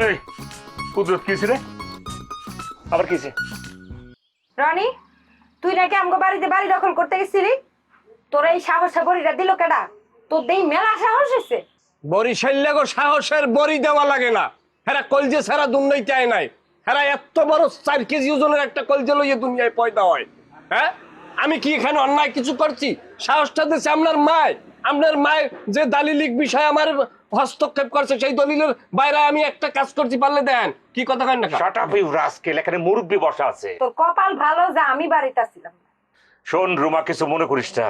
এই কুদরত কিছে রে? আবার কিছে? রনি, তুই নাকি আমগো বাড়িতে বাড়ি দখল করতে গেছিলি? তোর এই সাহসে বড়িটা দিল কেডা? তোর দেই মেলা সাহস হইছে। বড়ি শৈল্য গো, সাহসের বড়ি দেওয়া লাগে না। হেরা কলজে ছাড়া দুনিয়ায় চায় নাই। হেরা এত বড় 4 কেজি ওজনের একটা কলজে লইয়ে দুনিয়ায় পয়দা হয়। হ্যাঁ, আমি কি এখানে অন্যায় কিছু করছি? সাহসটা দিচ্ছে আপনার মায়ের যে দালিলিক বিষয় আমার হস্তক্ষেপ করছে, সেই দলিলের বাইরে আমি একটা কাজ করতে পারলে দেন কি কথা কয় না? শাট আপ ইউ রাস্কেল, এখানে মুরব্বি বসা আছে। তোর কপাল ভালো যে আমি বাড়িতে ছিলাম। শোন রুমা, কিছু মনে করিস না।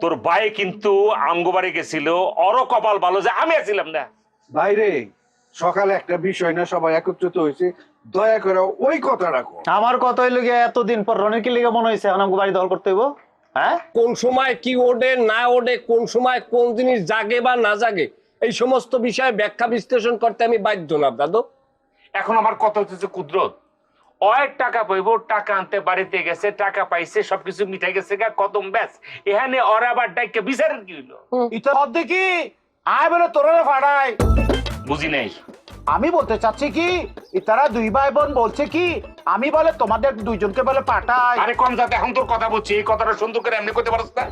তোর ভাই কিন্তু আমগো বাড়ি গেছিল, অরো কপাল ভালো যে আমি আছিলাম না। বাইরে সকালে একটা বিষয় না সবাই একত্রিত হয়েছে, দয়া করে ওই কথা রাখো। আমার কথা হইল গিয়ে এতদিন পর রনির কি লিগে মনে হয়েছে এখন আমাকে বাড়ি দখল করতে হইব? হ্যাঁ, কোন সময় কি ওঠে না ওঠে, কোন সময় কোন জিনিস জাগে বা না জাগে, এই সমস্ত বিষয়ে ব্যাখ্যা বিশ্লেষণ করতে আমি বাধ্য না দাদু। এখন আমার কথা হচ্ছে কুদরত, অয়েক টাকা পাইবো, টাকা আনতে বাড়িতে গেছে, টাকা পাইছে, সবকিছু মিঠাই গেছে গা, কদম ব্যাস। এখানে ওরা আবার ডাইকে বিচারের কি হইলো? ইতো দেখি আয় বলে তোরা ফাড়াই। বুঝি নাই। আমি বলতে চাচ্ছি কি, তারা দুই ভাই বোন বলছে কি আমি বলে তোমাদের দুইজনকে বলে পাঠাই। আরে কম যাতে এখন তোর কথা বলছি, এই কথাটা সুন্দর করে এমনি করতে পারছ না?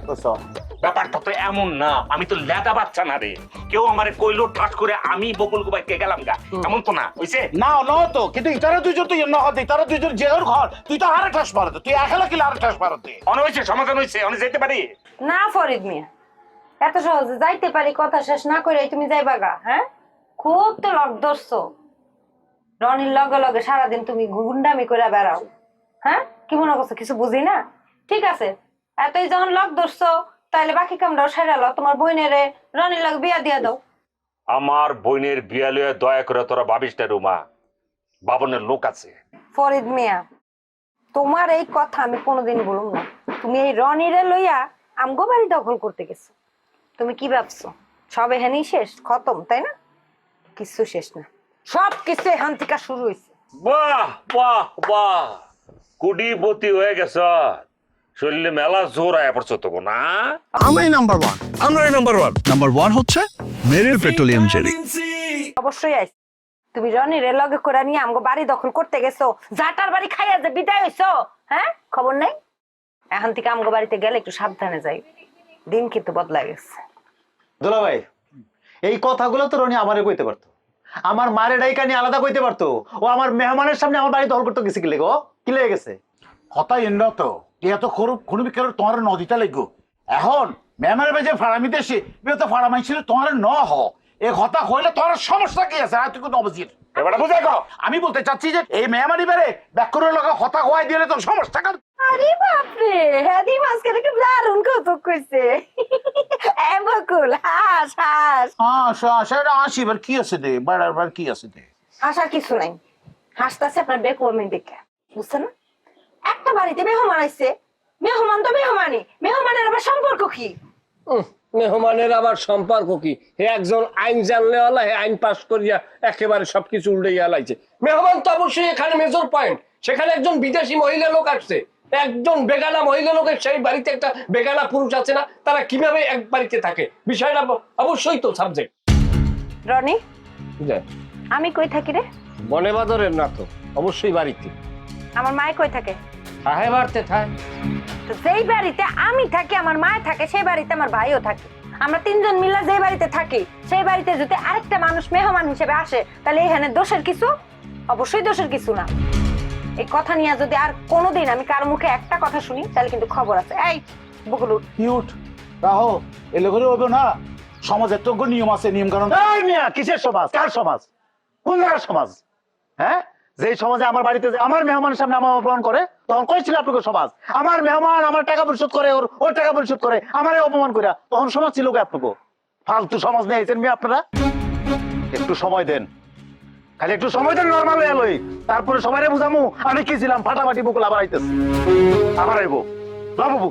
ব্যাপারটা তো এমন না, আমি তো লেদা বাচ্চা না রে। কেউ আমারে কইলো ঠাস করে আমি বকুল গোবাইকে গেলাম গা, এমন তো না হইছে। না ন তো, কিন্তু ইতারা দুইজন তো ন হতে, তারা দুইজন জেলের ঘর, তুই তো হারে ঠাস মারতে, তুই একলা কি হারে ঠাস মারতে? অন হইছে, সমাধান হইছে, অনে যাইতে পারি না ফরিদ মিয়া, এত সহজে যাইতে পারি কথা শেষ না করে তুমি যাইবা গা? হ্যাঁ, খুব তো লগ ধরছো। রনির লগে লগে সারাদিন তুমি গুন্ডামি করে বেড়াও। হ্যাঁ, কি মনে করছো কিছু বুঝি না? ঠিক আছে, এতই যখন লগ ধরছো তাহলে বাকি কামটাও সেরালো, তোমার বোনেরে রনির লগে বিয়া দিয়া দাও। আমার বোনের বিয়া লইয়া দয়া করে তোরা ভাবিস না রুমা, বাবনের লোক আছে। ফরিদ মিয়া, তোমার এই কথা আমি কোনোদিন বলুম না। তুমি এই রনিরে লইয়া আমগো বাড়ি দখল করতে গেছো। তুমি কি ভাবছো সব এখানেই শেষ খতম, তাই না? কিছু শেষ না, সব কিছু এখান থেকে শুরু হয়েছে। বাহ বাহ বাহ, কুডিপতি হয়ে গেছ, শরীরে মেলা জোর আয়া পড়ছো তো না? আমরাই নাম্বার ওয়ান। আমরাই নাম্বার ওয়ান। নাম্বার ওয়ান হচ্ছে মেরিল পেট্রোলিয়াম জেলি। অবশ্যই আইস। তুমি রনিরে লগে করে নিয়ে আমগো বাড়ি দখল করতে গেছো, জাটার বাড়ি খাইয়া যে বিদায় হইছো। হ্যাঁ, খবর নাই? এখন থেকে আমগো বাড়িতে গেলে একটু সাবধানে যাই, দিন কিন্তু বদলা গেছে। দুলা ভাই, এই কথাগুলো তো রনি আমারে কইতে পারতো, আমার মারে ডাইকা নিয়ে আলাদা কইতে পারতো। ও আমার মেহমানের সামনে আমার বাড়ি দখল করতে গেছে কি লেগে? ও কি লেগে গেছে? হতাই এন্ড তো তুই এত খুন বিকেল তোমার নদীটা লাগো। এখন মেহমানের বাজে ফাড়ামি দেশে তো ফাড়ামাই ছিল তোমার ন হ এ কথা কইলে তোমার সমস্যা কি আছে? আর তুই কোনো অবজির এবারে বুঝাই কও। আমি বলতে চাচ্ছি যে এই মেহমানি বেড়ে ব্যাকরণের লগা হতা হওয়াই দিলে তোর সমস্যা কার? আরে বাপরে, হ্যাদি মাঝখানে কি দারুণ কৌতুক কইছে। এ বকুল, হাস হাস। সেটা আসি, এবার কি আছে দে, বাড়ার কি আছে দে? হাসার কিছু নাই, হাসতেছে আপনার বেকুমি দেখে, বুঝছেন না? একটা বাড়িতে মেহমান আইছে, মেহমান তো মেহমানই, মেহমানের আবার সম্পর্ক কি? মেহমানের আবার সম্পর্ক কি? হে একজন আইন জানলে আলা, হে আইন পাস করিয়া একেবারে সবকিছু উল্টাইয়া লাইছে। মেহমান তো অবশ্যই এখানে মেজর পয়েন্ট। সেখানে একজন বিদেশি মহিলা লোক আসছে, একজন বেগানা মহিলা লোকের সেই বাড়িতে একটা বেগানা পুরুষ আছে না, তারা কিভাবে এক বাড়িতে থাকে, বিষয়টা অবশ্যই তো সাবজেক্ট। রনি, আমি কই থাকি রে? বনে বাদরের না তো, অবশ্যই বাড়িতে। আমার মায় কই থাকে? থাহে বাড়তে থায়। তো যেই বাড়িতে আমি থাকি, আমার মায় থাকে, সেই বাড়িতে আমার ভাইও থাকে। আমরা তিনজন মিলে যে বাড়িতে থাকি, সেই বাড়িতে যদি আরেকটা মানুষ মেহমান হিসেবে আসে, তাহলে এখানে দোষের কিছু? অবশ্যই দোষের কিছু না। এই কথা নিয়ে যদি আর কোনোদিন আমি কারো মুখে একটা কথা শুনি, তাহলে কিন্তু খবর আছে। এই বকুল, কিউট রাহো, এ লোকের হইব না। সমাজের তো নিয়ম আছে, নিয়ম কারণ। এই মিয়া, কিসের সমাজ? কার সমাজ? কোন জায়গার সমাজ? হ্যাঁ, যে সমাজে আমার বাড়িতে আমার মেহমানের সামনে আমার অপমান করে, তখন কইছিল আপনাকে সমাজ? আমার মেহমান আমার টাকা পরিশোধ করে, ওর টাকা পরিশোধ করে আমারে অপমান করে, তখন সমাজ ছিল কি আপনাকে? ফালতু সমাজ নিয়ে আইছেন মেয়ে আপনারা। একটু সময় দেন, খালি একটু সময় দেন, নর্মাল হয়ে লই, তারপরে সবাই বুঝামু আমি কি ছিলাম। ফাটাফাটি বকুল আবার আইতেছে, আবার আইবো বাবু।